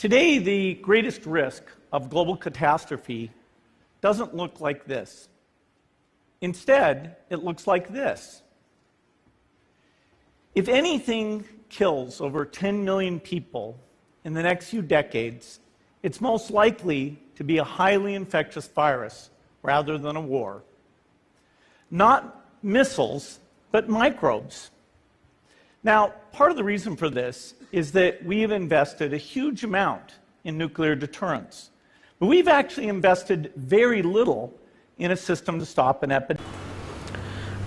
Today, the greatest risk of global catastrophe doesn't look like this. Instead, it looks like this. If anything kills over 10 million people in the next few decades, it's most likely to be a highly infectious virus rather than a war. Not missiles, but microbes. Now, part of the reason for this is that we've invested a huge amount in nuclear deterrence, but we've actually invested very little in a system to stop an epidemic.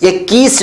$21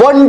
1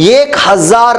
1,000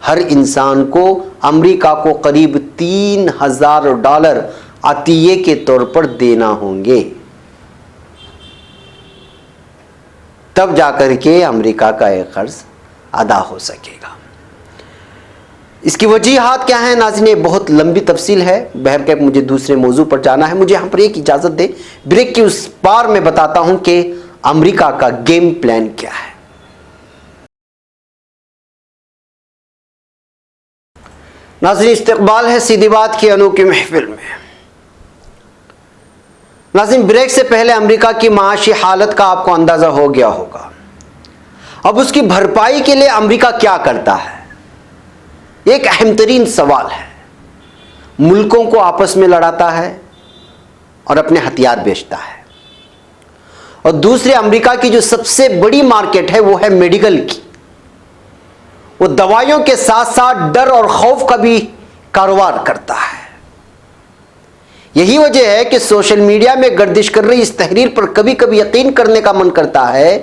ہر انسان کو امریکہ کو قریب $3,000 عطیے کے طور پر دینا ہوں گے، تب جا کر کے امریکہ کا یہ قرض ادا ہو سکے گا۔ اس کی وجوہات کیا ہیں ناظرین؟ بہت لمبی تفصیل ہے، بہرکیف مجھے دوسرے موضوع پر جانا ہے، مجھے یہاں پر ایک اجازت دے، بریک کی اس پار میں بتاتا ہوں کہ امریکہ کا گیم پلان کیا ہے۔ ناظرین استقبال ہے سیدھی بات کی انوکھی محفل میں۔ ناظرین بریک سے پہلے امریکہ کی معاشی حالت کا آپ کو اندازہ ہو گیا ہوگا۔ اب اس کی بھرپائی کے لیے امریکہ کیا کرتا ہے؟ ایک اہم ترین سوال ہے۔ ملکوں کو آپس میں لڑاتا ہے اور اپنے ہتھیار بیچتا ہے، اور دوسرے امریکہ کی جو سب سے بڑی مارکیٹ ہے وہ ہے میڈیکل کی۔ وہ دوائیوں کے ساتھ ساتھ ڈر اور خوف کا بھی کاروبار کرتا ہے۔ یہی وجہ ہے کہ سوشل میڈیا میں گردش کر رہی اس تحریر پر کبھی کبھی یقین کرنے کا من کرتا ہے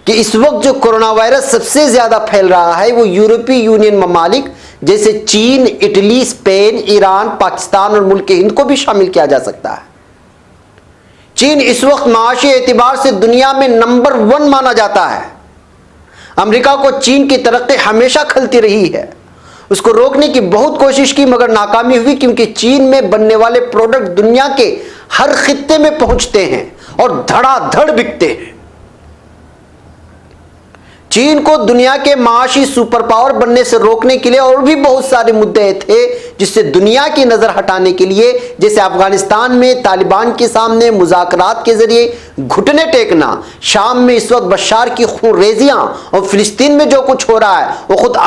کہ اس وقت جو کورونا وائرس سب سے زیادہ پھیل رہا ہے وہ یورپی یونین ممالک جیسے چین، اٹلی، اسپین، ایران، پاکستان اور ملک ہند کو بھی شامل کیا جا سکتا ہے۔ چین اس وقت معاشی اعتبار سے دنیا میں نمبر 1 مانا جاتا ہے۔ امریکہ کو چین کی ترقی ہمیشہ کھلتی رہی ہے، اس کو روکنے کی بہت کوشش کی مگر ناکامی ہوئی، کیونکہ چین میں بننے والے پروڈکٹ دنیا کے ہر خطے میں پہنچتے ہیں اور دھڑا دھڑ بکتے ہیں۔ چین کو دنیا کے معاشی سپر پاور بننے سے روکنے کے لیے اور بھی بہت سارے مدعے تھے جس سے دنیا کی نظر ہٹانے کے لیے، جیسے افغانستان میں طالبان کے سامنے مذاکرات کے ذریعے گھٹنے ٹیکنا، شام میں اس وقت بشار کی خون ریزیاں، اور فلسطین میں جو کچھ ہو رہا ہے وہ خود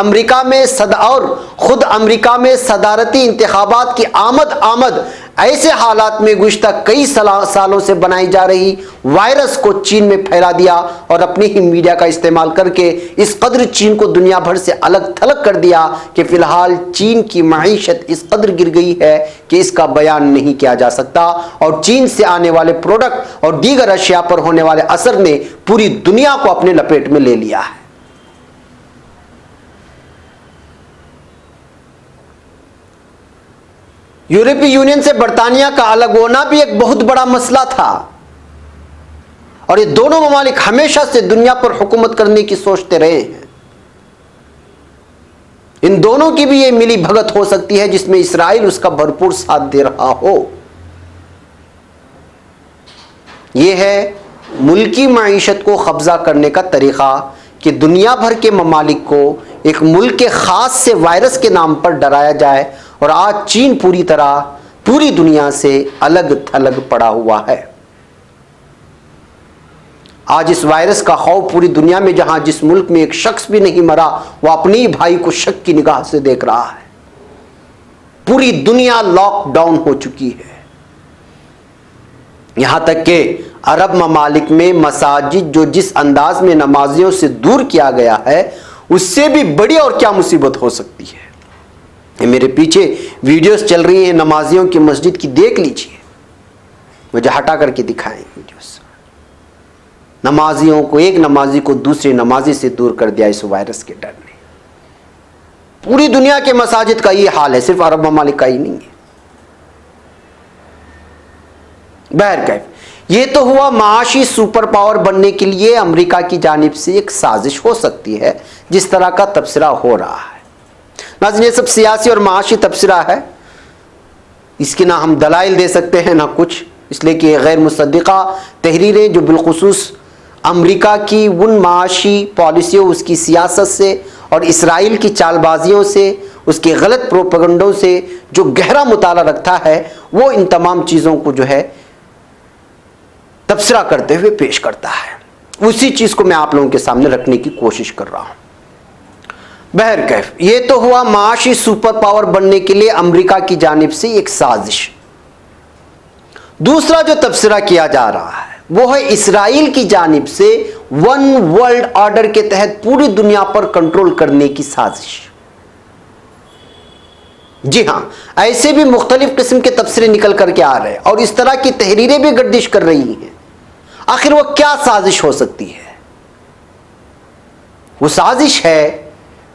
امریکہ میں صدارتی انتخابات کی آمد ایسے حالات میں گزشتہ کئی سالوں سے بنائی جا رہی وائرس کو چین میں پھیلا دیا اور اپنی ہی میڈیا کا استعمال کر کے اس قدر چین کو دنیا بھر سے الگ تھلگ کر دیا کہ فی الحال چین کی معیشت اس قدر گر گئی ہے کہ اس کا بیان نہیں کیا جا سکتا، اور چین سے آنے والے پروڈکٹ اور دیگر اشیاء پر ہونے والے اثر نے پوری دنیا کو اپنے لپیٹ میں لے لیا ہے۔ یورپی یونین سے برطانیہ کا الگ ہونا بھی ایک بہت بڑا مسئلہ تھا، اور یہ دونوں ممالک ہمیشہ سے دنیا پر حکومت کرنے کی سوچتے رہے ہیں۔ ان دونوں کی بھی یہ ملی بھگت ہو سکتی ہے جس میں اسرائیل اس کا بھرپور ساتھ دے رہا ہو۔ یہ ہے ملکی معیشت کو قبضہ کرنے کا طریقہ کہ دنیا بھر کے ممالک کو ایک ملک کے خاص سے وائرس کے نام پر ڈرایا جائے، اور آج چین پوری دنیا سے الگ تھلگ پڑا ہوا ہے۔ آج اس وائرس کا خوف پوری دنیا میں، جہاں جس ملک میں ایک شخص بھی نہیں مرا وہ اپنی بھائی کو شک کی نگاہ سے دیکھ رہا ہے۔ پوری دنیا لاک ڈاؤن ہو چکی ہے، یہاں تک کہ عرب ممالک میں مساجد جو جس انداز میں نمازیوں سے دور کیا گیا ہے اس سے بھی بڑی اور کیا مصیبت ہو سکتی ہے۔ یہ میرے پیچھے ویڈیوز چل رہی ہیں نمازیوں کی مسجد کی، دیکھ لیجئے، مجھے ہٹا کر کے دکھائیں ویڈیوز۔ نمازیوں کو، ایک نمازی کو دوسری نمازی سے دور کر دیا اس وائرس کے ڈر نے۔ پوری دنیا کے مساجد کا یہ حال ہے، صرف عرب ممالک کا ہی نہیں ہے۔ بہرکیف یہ تو ہوا معاشی سپر پاور بننے کے لیے امریکہ کی جانب سے ایک سازش ہو سکتی ہے جس طرح کا تبصرہ ہو رہا ہے۔ ناظرین یہ سب سیاسی اور معاشی تبصرہ ہے، اس کے نہ ہم دلائل دے سکتے ہیں نہ کچھ، اس لیے کہ غیر مصدقہ تحریریں جو بالخصوص امریکہ کی ان معاشی پالیسیوں، اس کی سیاست سے اور اسرائیل کی چال بازیوں سے، اس کے غلط پروپیگنڈوں سے جو گہرا مطالعہ رکھتا ہے، وہ ان تمام چیزوں کو جو ہے تبصرہ کرتے ہوئے پیش کرتا ہے۔ اسی چیز کو میں آپ لوگوں کے سامنے رکھنے کی کوشش کر رہا ہوں۔ بہرکیف یہ تو ہوا معاشی سپر پاور بننے کے لیے امریکہ کی جانب سے ایک سازش۔ دوسرا جو تبصرہ کیا جا رہا ہے وہ ہے اسرائیل کی جانب سے ون ورلڈ آرڈر کے تحت پوری دنیا پر کنٹرول کرنے کی سازش۔ جی ہاں، ایسے بھی مختلف قسم کے تبصرے نکل کر کے آ رہے ہیں، اور اس طرح کی تحریریں بھی گردش کر رہی ہیں۔ آخر وہ کیا سازش ہو سکتی ہے؟ وہ سازش ہے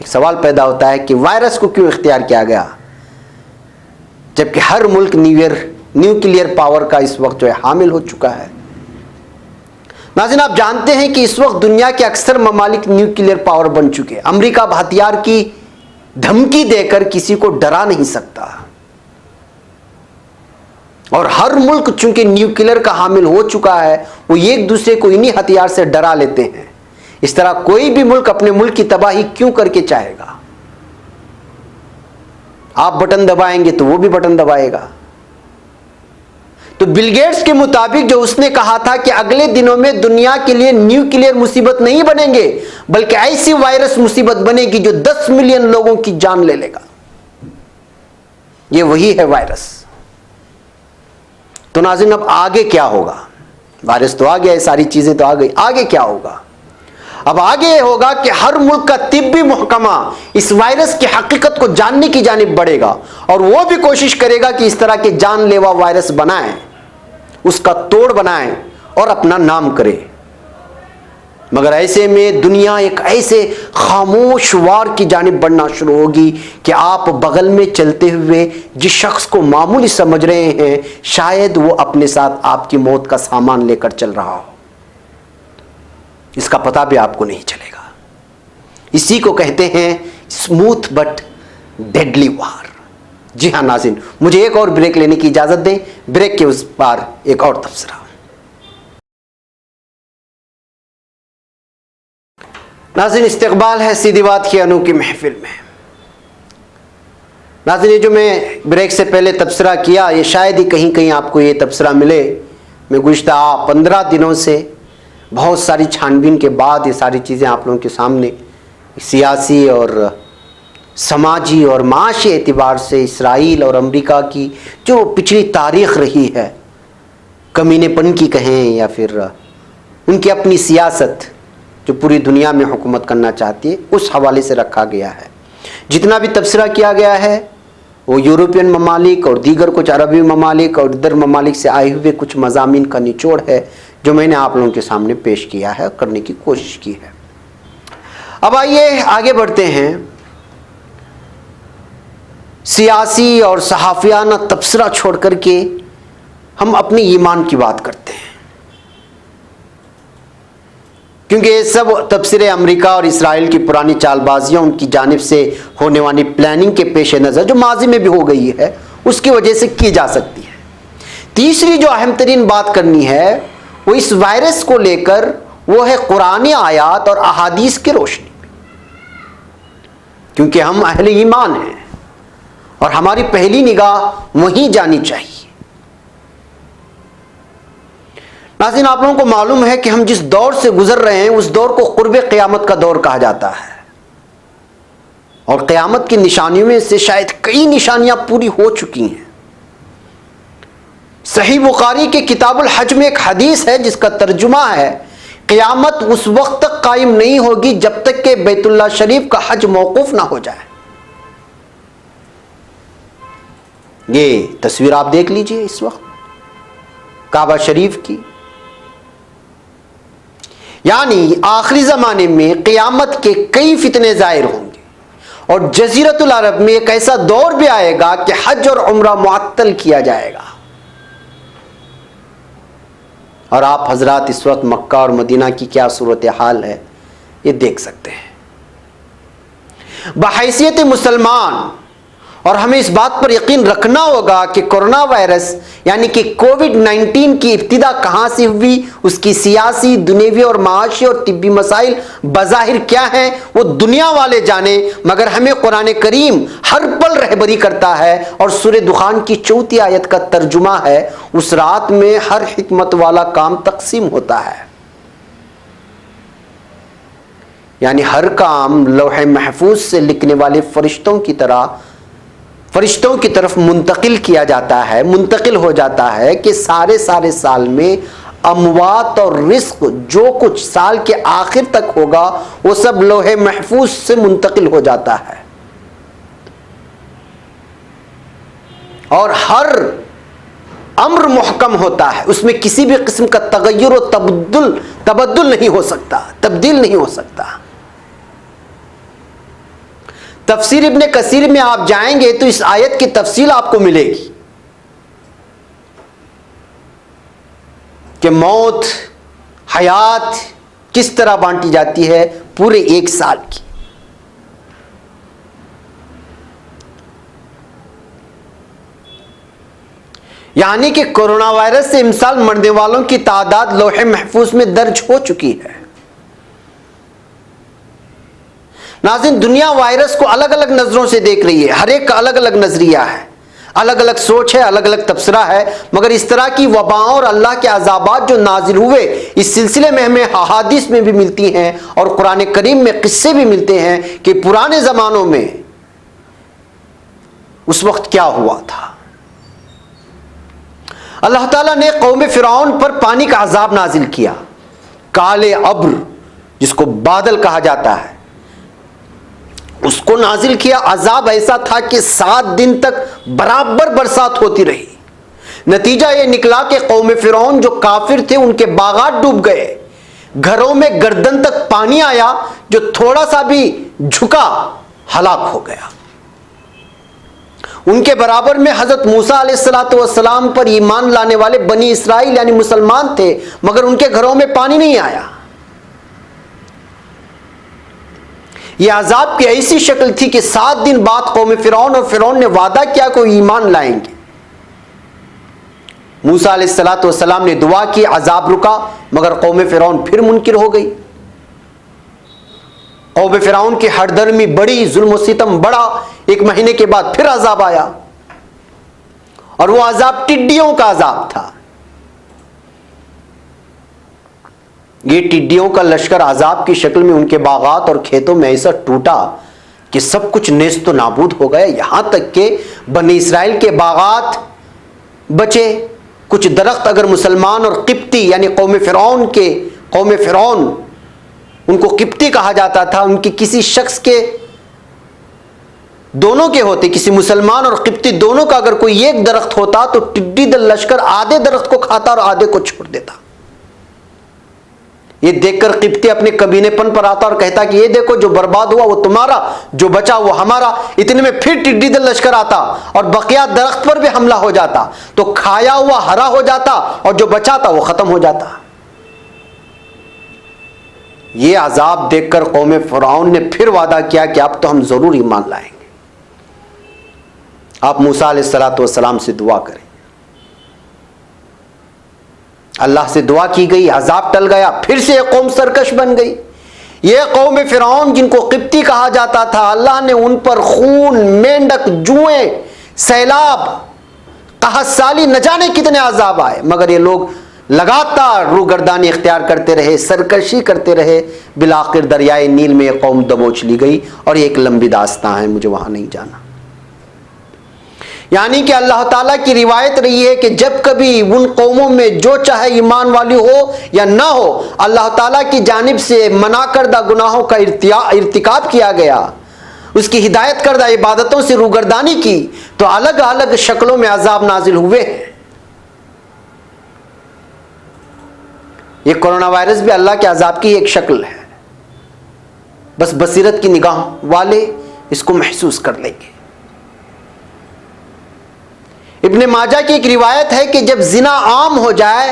ایک سوال پیدا ہوتا ہے کہ وائرس کو کیوں اختیار کیا گیا جبکہ ہر ملک نیوکلیئر پاور کا اس وقت جو ہے حامل ہو چکا ہے. ناظرین آپ جانتے ہیں کہ اس وقت دنیا کے اکثر ممالک نیوکلیئر پاور بن چکے ہیں. امریکہ اب ہتھیار کی دھمکی دے کر کسی کو ڈرا نہیں سکتا اور ہر ملک چونکہ نیوکلیئر کا حامل ہو چکا ہے وہ ایک دوسرے کو انہی ہتھیار سے ڈرا لیتے ہیں. اس طرح کوئی بھی ملک اپنے ملک کی تباہی کیوں کر کے چاہے گا؟ آپ بٹن دبائیں گے تو وہ بھی بٹن دبائے گا. تو بل گیٹس کے مطابق جو اس نے کہا تھا کہ اگلے دنوں میں دنیا کے لیے نیوکلیئر مصیبت نہیں بنیں گے بلکہ ایسی وائرس مصیبت بنے گی جو 10 ملین لوگوں کی جان لے لے گا. یہ وہی ہے وائرس. تو ناظرین اب آگے کیا ہوگا؟ وائرس تو آ گیا ہے، ساری چیزیں تو آ گئی، آگے کیا ہوگا؟ اب آگے یہ ہوگا کہ ہر ملک کا طبی محکمہ اس وائرس کی حقیقت کو جاننے کی جانب بڑھے گا اور وہ بھی کوشش کرے گا کہ اس طرح کے جان لیوا وائرس بنائیں، اس کا توڑ بنائیں اور اپنا نام کرے. مگر ایسے میں دنیا ایک ایسے خاموش وار کی جانب بڑھنا شروع ہوگی کہ آپ بغل میں چلتے ہوئے جس شخص کو معمولی سمجھ رہے ہیں شاید وہ اپنے ساتھ آپ کی موت کا سامان لے کر چل رہا ہو. اس کا پتہ بھی آپ کو نہیں چلے گا. اسی کو کہتے ہیں اسموتھ بٹ ڈیڈلی وار. جی ہاں ناظرین، مجھے ایک اور بریک لینے کی اجازت دیں. بریک کے اس پار ایک اور تبصرہ. ناظرین استقبال ہے سیدھی بات کی انوکھی محفل میں. ناظرین یہ جو میں بریک سے پہلے تبصرہ کیا یہ شاید ہی کہیں کہیں آپ کو یہ تبصرہ ملے. میں گزشتہ 15 دنوں سے بہت ساری چھان بین کے بعد یہ ساری چیزیں آپ لوگوں کے سامنے سیاسی اور سماجی اور معاشی اعتبار سے اسرائیل اور امریکہ کی جو پچھلی تاریخ رہی ہے، کمینے پن کی کہیں یا پھر ان کی اپنی سیاست جو پوری دنیا میں حکومت کرنا چاہتی ہے، اس حوالے سے رکھا گیا ہے. جتنا بھی تبصرہ کیا گیا ہے وہ یورپین ممالک اور دیگر کچھ عربی ممالک اور ادھر ممالک سے آئے ہوئے کچھ مضامین کا نچوڑ ہے جو میں نے آپ لوگوں کے سامنے پیش کیا ہے، کرنے کی کوشش کی ہے. اب آئیے آگے بڑھتے ہیں. سیاسی اور صحافیانہ تبصرہ چھوڑ کر کے ہم اپنی ایمان کی بات کرتے ہیں، کیونکہ یہ سب تبصرے امریکہ اور اسرائیل کی پرانی چال بازیاں ان کی جانب سے ہونے والی پلاننگ کے پیش نظر جو ماضی میں بھی ہو گئی ہے اس کی وجہ سے کی جا سکتی ہے. تیسری جو اہم ترین بات کرنی ہے وہ اس وائرس کو لے کر وہ ہے قرآنی آیات اور احادیث کی روشنی میں، کیونکہ ہم اہل ایمان ہیں اور ہماری پہلی نگاہ وہیں جانی چاہیے. ناظرین آپ لوگوں کو معلوم ہے کہ ہم جس دور سے گزر رہے ہیں اس دور کو قرب قیامت کا دور کہا جاتا ہے اور قیامت کی نشانیوں میں سے شاید کئی نشانیاں پوری ہو چکی ہیں. صحیح بخاری کے کتاب الحج میں ایک حدیث ہے جس کا ترجمہ ہے قیامت اس وقت تک قائم نہیں ہوگی جب تک کہ بیت اللہ شریف کا حج موقوف نہ ہو جائے. یہ تصویر آپ دیکھ لیجئے اس وقت کعبہ شریف کی. یعنی آخری زمانے میں قیامت کے کئی فتنے ظاہر ہوں گے اور جزیرۃ العرب میں ایک ایسا دور بھی آئے گا کہ حج اور عمرہ معطل کیا جائے گا. اور آپ حضرات اس وقت مکہ اور مدینہ کی کیا صورتحال ہے یہ دیکھ سکتے ہیں. بحیثیت مسلمان اور ہمیں اس بات پر یقین رکھنا ہوگا کہ کورونا وائرس یعنی کہ کووڈ-19 کی ابتدا کہاں سے ہوئی، اس کی سیاسی، دنیوی اور معاشی اور طبی مسائل بظاہر کیا ہیں وہ دنیا والے جانیں، مگر ہمیں قرآن کریم ہر پل رہبری کرتا ہے اور سورہ دخان کی 4 آیت کا ترجمہ ہے اس رات میں ہر حکمت والا کام تقسیم ہوتا ہے. یعنی ہر کام لوح محفوظ سے لکھنے والے فرشتوں کی طرح فرشتوں کی طرف منتقل کیا جاتا ہے، منتقل ہو جاتا ہے کہ سارے سال میں اموات اور رزق جو کچھ سال کے آخر تک ہوگا وہ سب لوح محفوظ سے منتقل ہو جاتا ہے. اور ہر امر محکم ہوتا ہے، اس میں کسی بھی قسم کا تغیر و تبدل نہیں ہو سکتا، تبدیل نہیں ہو سکتا. تفسیر ابن کثیر میں آپ جائیں گے تو اس آیت کی تفصیل آپ کو ملے گی کہ موت حیات کس طرح بانٹی جاتی ہے پورے 1 سال کی. یعنی کہ کورونا وائرس سے امسال مرنے والوں کی تعداد لوح محفوظ میں درج ہو چکی ہے. ناظرین، دنیا وائرس کو الگ الگ نظروں سے دیکھ رہی ہے، ہر ایک کا الگ الگ نظریہ ہے، الگ الگ سوچ ہے، الگ الگ تبصرہ ہے، مگر اس طرح کی وباؤں اور اللہ کے عذابات جو نازل ہوئے اس سلسلے میں ہمیں احادیث میں بھی ملتی ہیں اور قرآن کریم میں قصے بھی ملتے ہیں کہ پرانے زمانوں میں اس وقت کیا ہوا تھا. اللہ تعالیٰ نے قوم فرعون پر پانی کا عذاب نازل کیا، کالے ابر جس کو بادل کہا جاتا ہے اس کو نازل کیا. عذاب ایسا تھا کہ 7 دن تک برابر برسات ہوتی رہی. نتیجہ یہ نکلا کہ قوم فرعون جو کافر تھے ان کے باغات ڈوب گئے، گھروں میں گردن تک پانی آیا، جو تھوڑا سا بھی جھکا ہلاک ہو گیا. ان کے برابر میں حضرت موسیٰ علیہ السلام پر ایمان لانے والے بنی اسرائیل یعنی مسلمان تھے، مگر ان کے گھروں میں پانی نہیں آیا. یہ عذاب کی ایسی شکل تھی کہ 7 دن بعد قوم فرعون اور فرعون نے وعدہ کیا کہ وہ ایمان لائیں گے. موسیٰ علیہ السلام نے دعا کی، عذاب رکا، مگر قوم فرعون پھر منکر ہو گئی. قوم فرعون کی ہر درمی بڑی، ظلم و ستم بڑا. 1 مہینے کے بعد پھر عذاب آیا، اور وہ عذاب ٹڈیوں کا عذاب تھا. یہ ٹڈیوں کا لشکر عذاب کی شکل میں ان کے باغات اور کھیتوں میں ایسا ٹوٹا کہ سب کچھ نیست و نابود ہو گیا. یہاں تک کہ بنی اسرائیل کے باغات بچے، کچھ درخت اگر مسلمان اور قبطی یعنی قوم فرعون ان کو قبطی کہا جاتا تھا، ان کے کسی شخص کے دونوں کے ہوتے، کسی مسلمان اور قبطی دونوں کا اگر کوئی ایک درخت ہوتا تو ٹڈی دل لشکر آدھے درخت کو کھاتا اور آدھے کو چھوڑ دیتا. یہ دیکھ کر قبطی اپنے کمینے پن پر آتا اور کہتا کہ یہ دیکھو جو برباد ہوا وہ تمہارا، جو بچا وہ ہمارا. اتنے میں پھر ٹڈی دل لشکر آتا اور بقیہ درخت پر بھی حملہ ہو جاتا، تو کھایا ہوا ہرا ہو جاتا اور جو بچا تھا وہ ختم ہو جاتا. یہ عذاب دیکھ کر قوم فرعون نے پھر وعدہ کیا کہ اب تو ہم ضرور ایمان لائیں گے. آپ موسیٰ علیہ السلام سے دعا کریں. اللہ سے دعا کی گئی، عذاب ٹل گیا، پھر سے یہ قوم سرکش بن گئی. یہ قوم فرعون جن کو قبطی کہا جاتا تھا، اللہ نے ان پر خون، مینڈک، جوئیں، سیلاب، قحط سالی، نہ جانے کتنے عذاب آئے، مگر یہ لوگ لگاتار روگردانی اختیار کرتے رہے، سرکشی کرتے رہے. بالآخر دریائے نیل میں یہ قوم دبوچ لی گئی، اور یہ ایک لمبی داستان ہے، مجھے وہاں نہیں جانا. یعنی کہ اللہ تعالیٰ کی روایت رہی ہے کہ جب کبھی ان قوموں میں جو چاہے ایمان والی ہو یا نہ ہو، اللہ تعالیٰ کی جانب سے منع کردہ گناہوں کا ارتکاب کیا گیا، اس کی ہدایت کردہ عبادتوں سے روگردانی کی، تو الگ الگ شکلوں میں عذاب نازل ہوئے ہیں. یہ کورونا وائرس بھی اللہ کے عذاب کی ایک شکل ہے. بس بصیرت کی نگاہ والے اس کو محسوس کر لیں گے. ابن ماجہ کی ایک روایت ہے کہ جب زنا عام ہو جائے،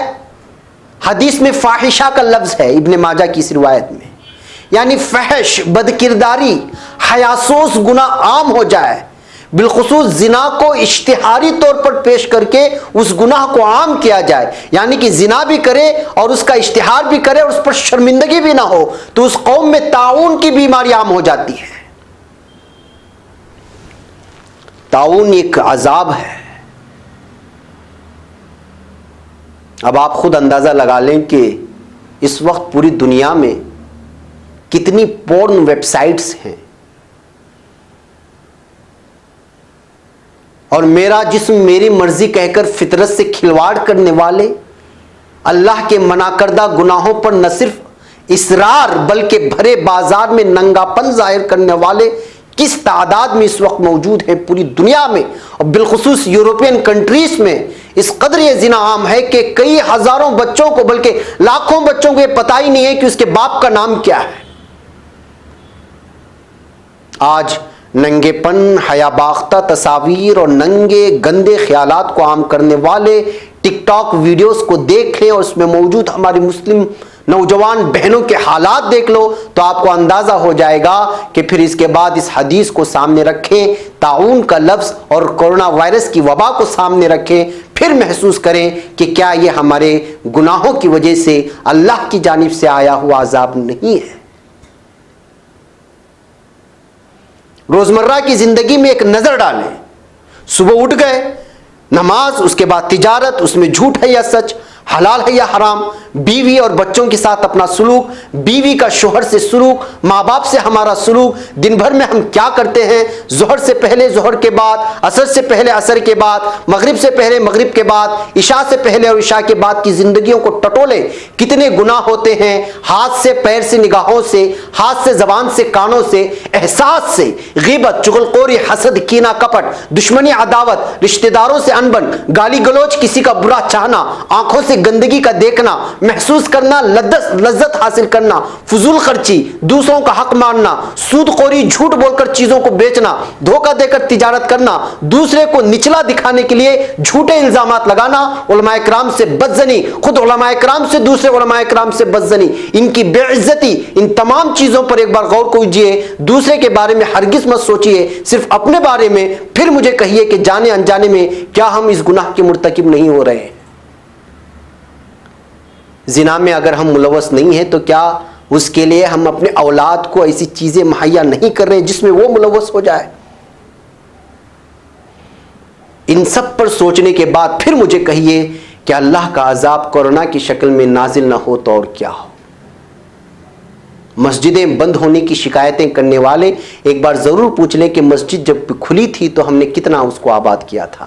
حدیث میں فاحشہ کا لفظ ہے ابن ماجہ کی اس روایت میں، یعنی فحش، بدکرداری، حیاسوس گناہ عام ہو جائے، بالخصوص زنا کو اشتہاری طور پر پیش کر کے اس گناہ کو عام کیا جائے، یعنی کہ زنا بھی کرے اور اس کا اشتہار بھی کرے اور اس پر شرمندگی بھی نہ ہو، تو اس قوم میں طاعون کی بیماری عام ہو جاتی ہے. طاعون ایک عذاب ہے. اب آپ خود اندازہ لگا لیں کہ اس وقت پوری دنیا میں کتنی پورن ویب سائٹس ہیں، اور میرا جسم میری مرضی کہہ کر فطرت سے کھلواڑ کرنے والے، اللہ کے منع کردہ گناہوں پر نہ صرف اصرار بلکہ بھرے بازار میں ننگا پن ظاہر کرنے والے کس تعداد میں اس وقت موجود ہیں پوری دنیا میں، اور بالخصوص یورپین کنٹریز میں. اس قدر یہ زنا عام ہے کہ کئی ہزاروں بچوں کو بلکہ لاکھوں بچوں کو یہ پتہ ہی نہیں ہے کہ اس کے باپ کا نام کیا ہے. آج ننگے پن، حیا باختہ تصاویر اور ننگے گندے خیالات کو عام کرنے والے ٹک ٹاک ویڈیوز کو دیکھ لیں اور اس میں موجود ہماری مسلم نوجوان بہنوں کے حالات دیکھ لو تو آپ کو اندازہ ہو جائے گا کہ پھر اس کے بعد اس حدیث کو سامنے رکھیں، طاعون کا لفظ اور کورونا وائرس کی وبا کو سامنے رکھیں، پھر محسوس کریں کہ کیا یہ ہمارے گناہوں کی وجہ سے اللہ کی جانب سے آیا ہوا عذاب نہیں ہے۔ روزمرہ کی زندگی میں ایک نظر ڈالیں، صبح اٹھ گئے، نماز، اس کے بعد تجارت، اس میں جھوٹ ہے یا سچ، حلال ہے یا حرام، بیوی اور بچوں کے ساتھ اپنا سلوک، بیوی کا شوہر سے سلوک، ماں باپ سے ہمارا سلوک، دن بھر میں ہم کیا کرتے ہیں، ظہر سے پہلے ظہر کے بعد، عصر سے پہلے عصر کے بعد، مغرب سے پہلے مغرب کے بعد، عشاء سے پہلے اور عشاء کے بعد کی زندگیوں کو ٹٹولے، کتنے گناہ ہوتے ہیں، ہاتھ سے پیر سے نگاہوں سے، ہاتھ سے زبان سے کانوں سے، احساس سے، غیبت، چغلخوری، حسد، کینہ، کپٹ، دشمنی، عداوت، رشتہ داروں سے انبن، گالی گلوچ، کسی کا برا چاہنا، آنکھوں سے گندگی کا دیکھنا، محسوس کرنا، لذت حاصل کرنا، فضول خرچی، دوسروں کا حق ماننا، سود خوری، جھوٹ بول کر چیزوں کو بیچنا، دھوکہ دے کر تجارت کرنا، دوسرے کو نچلا دکھانے کے لیے جھوٹے الزامات لگانا، علماء کرام سے بدزنی، خود علماء کرام سے دوسرے علماء کرام سے بدزنی، ان کی بے عزتی، ان تمام چیزوں پر ایک بار غور کیجیے، دوسرے کے بارے میں ہرگز مت سوچئے، صرف اپنے بارے میں، پھر مجھے کہیے کہ جانے انجانے میں کیا ہم اس گناہ کے مرتکب نہیں ہو رہے ہیں۔ زنا میں اگر ہم ملوث نہیں ہیں تو کیا اس کے لیے ہم اپنے اولاد کو ایسی چیزیں مہیا نہیں کر رہے ہیں جس میں وہ ملوث ہو جائے؟ ان سب پر سوچنے کے بعد پھر مجھے کہیے کہ اللہ کا عذاب کورونا کی شکل میں نازل نہ ہو تو اور کیا ہو؟ مسجدیں بند ہونے کی شکایتیں کرنے والے ایک بار ضرور پوچھ لیں کہ مسجد جب کھلی تھی تو ہم نے کتنا اس کو آباد کیا تھا،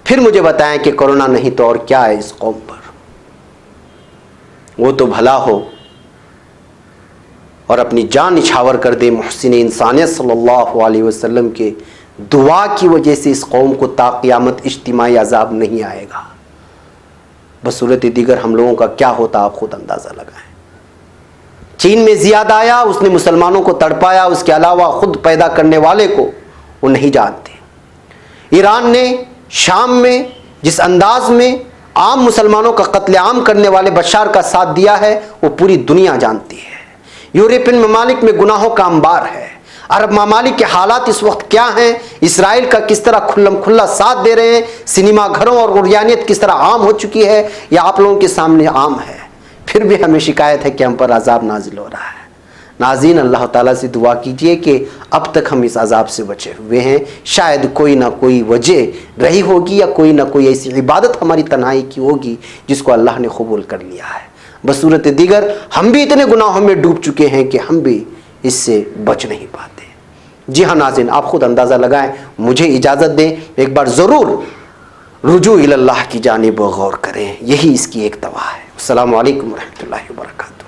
پھر مجھے بتائیں کہ کورونا نہیں تو اور کیا ہے اس قوم پر۔ وہ تو بھلا ہو اور اپنی جان نچھاور کر دے محسن انسانیت صلی اللہ علیہ وسلم کے دعا کی وجہ سے اس قوم کو تا قیامت اجتماعی عذاب نہیں آئے گا۔ بصورت دیگر ہم لوگوں کا کیا ہوتا آپ خود اندازہ لگائیں۔ چین میں زیادہ آیا، اس نے مسلمانوں کو تڑپایا، اس کے علاوہ خود پیدا کرنے والے کو وہ نہیں جانتے۔ ایران نے شام میں جس انداز میں عام مسلمانوں کا قتل عام کرنے والے بشار کا ساتھ دیا ہے وہ پوری دنیا جانتی ہے۔ یورپین ممالک میں گناہوں کا انبار ہے۔ عرب ممالک کے حالات اس وقت کیا ہیں، اسرائیل کا کس طرح کھلم کھلا ساتھ دے رہے ہیں، سینما گھروں اور عریانیت کس طرح عام ہو چکی ہے، یہ آپ لوگوں کے سامنے عام ہے، پھر بھی ہمیں شکایت ہے کہ ہم پر عذاب نازل ہو رہا ہے۔ ناظرین، اللہ تعالیٰ سے دعا کیجئے کہ اب تک ہم اس عذاب سے بچے ہوئے ہیں، شاید کوئی نہ کوئی وجہ رہی ہوگی یا کوئی نہ کوئی ایسی عبادت ہماری تنہائی کی ہوگی جس کو اللہ نے قبول کر لیا ہے۔ بصورت دیگر ہم بھی اتنے گناہوں میں ڈوب چکے ہیں کہ ہم بھی اس سے بچ نہیں پاتے۔ جی ہاں ناظرین، آپ خود اندازہ لگائیں، مجھے اجازت دیں، ایک بار ضرور رجوع اللہ کی جانب غور کریں، یہی اس کی ایک دوا ہے۔ السلام علیکم ورحمۃ اللہ وبرکاتہ۔